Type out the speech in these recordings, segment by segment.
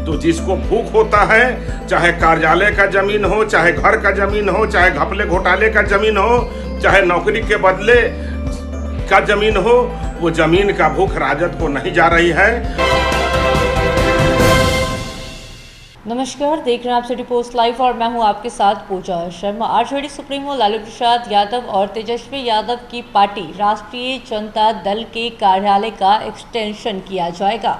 तो जिसको भूख होता है, चाहे कार्यालय का जमीन हो, चाहे घर का जमीन हो, चाहे घपले घोटाले का जमीन हो, चाहे नौकरी के बदले का जमीन हो, वो जमीन का भूख राजद को नहीं जा रही है। नमस्कार, देख रहे हैं आप सिटी पोस्ट लाइव और मैं हूं आपके साथ पूजा शर्मा। आरजेडी सुप्रीमो लालू प्रसाद यादव और तेजस्वी यादव की पार्टी राष्ट्रीय जनता दल के कार्यालय का एक्सटेंशन किया जाएगा।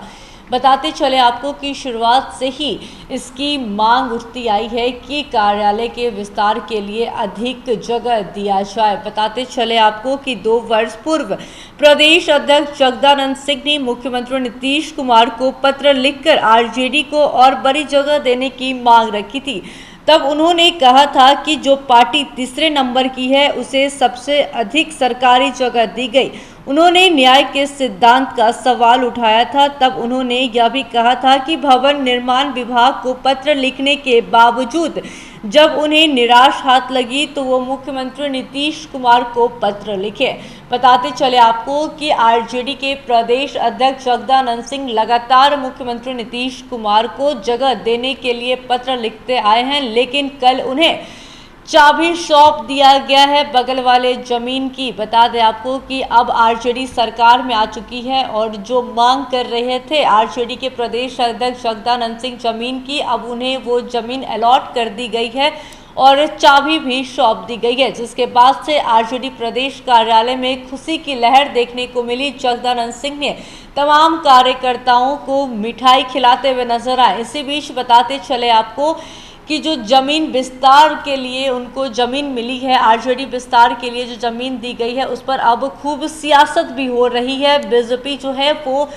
बताते चले आपको कि शुरुआत से ही इसकी मांग उठती आई है कि कार्यालय के विस्तार के लिए अधिक जगह दिया जाए। बताते चले आपको कि 2 वर्ष पूर्व प्रदेश अध्यक्ष जगदानंद सिंह ने मुख्यमंत्री नीतीश कुमार को पत्र लिखकर आरजेडी को और बड़ी जगह देने की मांग रखी थी। तब उन्होंने कहा था कि जो पार्टी तीसरे नंबर की है उसे सबसे अधिक सरकारी जगह दी गई। उन्होंने न्याय के सिद्धांत का सवाल उठाया था। तब उन्होंने यह भी कहा था कि भवन निर्माण विभाग को पत्र लिखने के बावजूद जब उन्हें निराश हाथ लगी तो वो मुख्यमंत्री नीतीश कुमार को पत्र लिखे। बताते चले आपको कि आरजेडी के प्रदेश अध्यक्ष जगदानंद सिंह लगातार मुख्यमंत्री नीतीश कुमार को जगह देने के लिए पत्र लिखते आए हैं, लेकिन कल उन्हें चाबी सौंप दिया गया है बगल वाले जमीन की। बता दें आपको कि अब आरजेडी सरकार में आ चुकी है और जो मांग कर रहे थे आरजेडी के प्रदेश अध्यक्ष जगदानंद सिंह जमीन की, अब उन्हें वो जमीन अलॉट कर दी गई है और चाबी भी सौंप दी गई है, जिसके बाद से आरजेडी प्रदेश कार्यालय में खुशी की लहर देखने को मिली। जगदानंद सिंह ने तमाम कार्यकर्ताओं को मिठाई खिलाते हुए नजर आए। इसी बीच बताते चले आपको कि जो जमीन विस्तार के लिए उनको जमीन मिली है, आरजेडी विस्तार के लिए जो जमीन दी गई है उस पर अब खूब सियासत भी हो रही है। बीजेपी जो है वो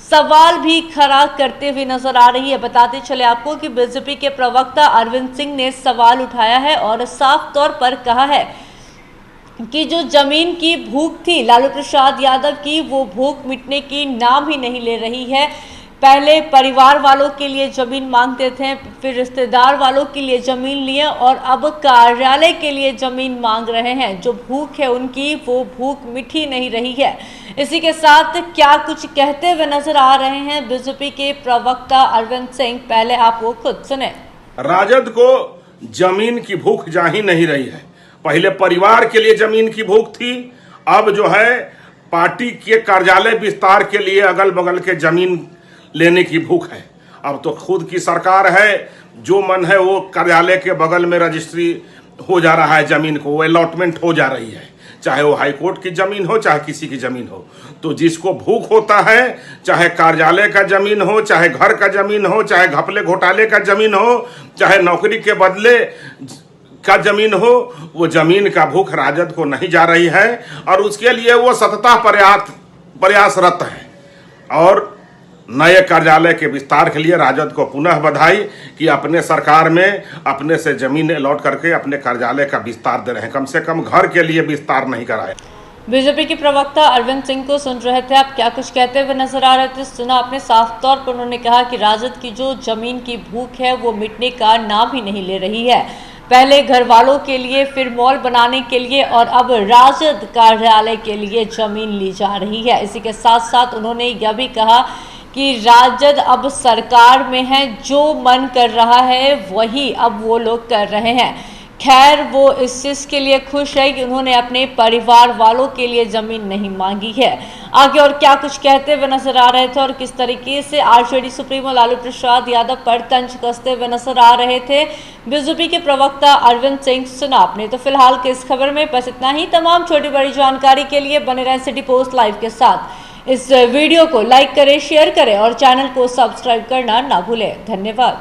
सवाल भी खड़ा करते हुए नजर आ रही है। बताते चले आपको कि बीजेपी के प्रवक्ता अरविंद सिंह ने सवाल उठाया है और साफ तौर पर कहा है कि जो जमीन की भूख थी लालू प्रसाद यादव की, वो भूख मिटने की नाम ही नहीं ले रही है। पहले परिवार वालों के लिए जमीन मांगते थे, फिर रिश्तेदार वालों के लिए जमीन लिए और अब कार्यालय के लिए जमीन मांग रहे हैं। जो भूख है उनकी, वो भूख मिठी नहीं रही है। इसी के साथ क्या कुछ कहते हुए नजर आ रहे हैं बीजेपी के प्रवक्ता अरविंद सिंह, पहले आप वो खुद सुने। राजद को जमीन की भूख जा ही नहीं रही है। पहले परिवार के लिए जमीन की भूख थी, अब जो है पार्टी के कार्यालय विस्तार के लिए अगल बगल के जमीन लेने की भूख है। अब तो खुद की सरकार है, जो मन है वो कार्यालय के बगल में रजिस्ट्री हो जा रहा है, जमीन को वो अलॉटमेंट हो जा रही है, चाहे वो हाई कोर्ट की जमीन हो, चाहे किसी की जमीन हो। तो जिसको भूख होता है, चाहे कार्यालय का जमीन हो, चाहे घर का जमीन हो, चाहे घपले घोटाले का जमीन हो, चाहे नौकरी के बदले का जमीन हो, वो जमीन का भूख राजद को नहीं जा रही है और उसके लिए वो सतत प्रयासरत है। और नए कार्यालय के विस्तार के लिए राजद को पुनः बधाई कि अपने सरकार में अपने से जमीन अलॉट करके अपने कार्यालय का विस्तार दे रहे हैं। कम से कम घर के लिए विस्तार नहीं कराए। बीजेपी के प्रवक्ता अरविंद सिंह को सुन रहे थे, आप क्या कुछ कहते हुए नजर आ रहे थे, सुना आपने। साफ तौर पर उन्होंने कहा कि राजद की जो जमीन की भूख है वो मिटने का नाम ही नहीं ले रही है। पहले घर वालों के लिए, फिर मॉल बनाने के लिए और अब राजद कार्यालय के लिए जमीन ली जा रही है। इसी के साथ साथ उन्होंने यह भी कहा कि राजद अब सरकार में है, जो मन कर रहा है वही अब वो लोग कर रहे हैं। खैर, वो इस चीज़ के लिए खुश है कि उन्होंने अपने परिवार वालों के लिए ज़मीन नहीं मांगी है। आगे और क्या कुछ कहते हुए नजर आ रहे थे और किस तरीके से आरजेडी सुप्रीमो लालू प्रसाद यादव पर तंज कसते हुए नजर आ रहे थे बीजेपी के प्रवक्ता अरविंद सिंह, सुना आपने। तो फिलहाल के इस खबर में बस इतना ही। तमाम छोटी बड़ी जानकारी के लिए बने रहें सिटी पोस्ट लाइव के साथ। इस वीडियो को लाइक करें, शेयर करें और चैनल को सब्सक्राइब करना ना भूलें। धन्यवाद।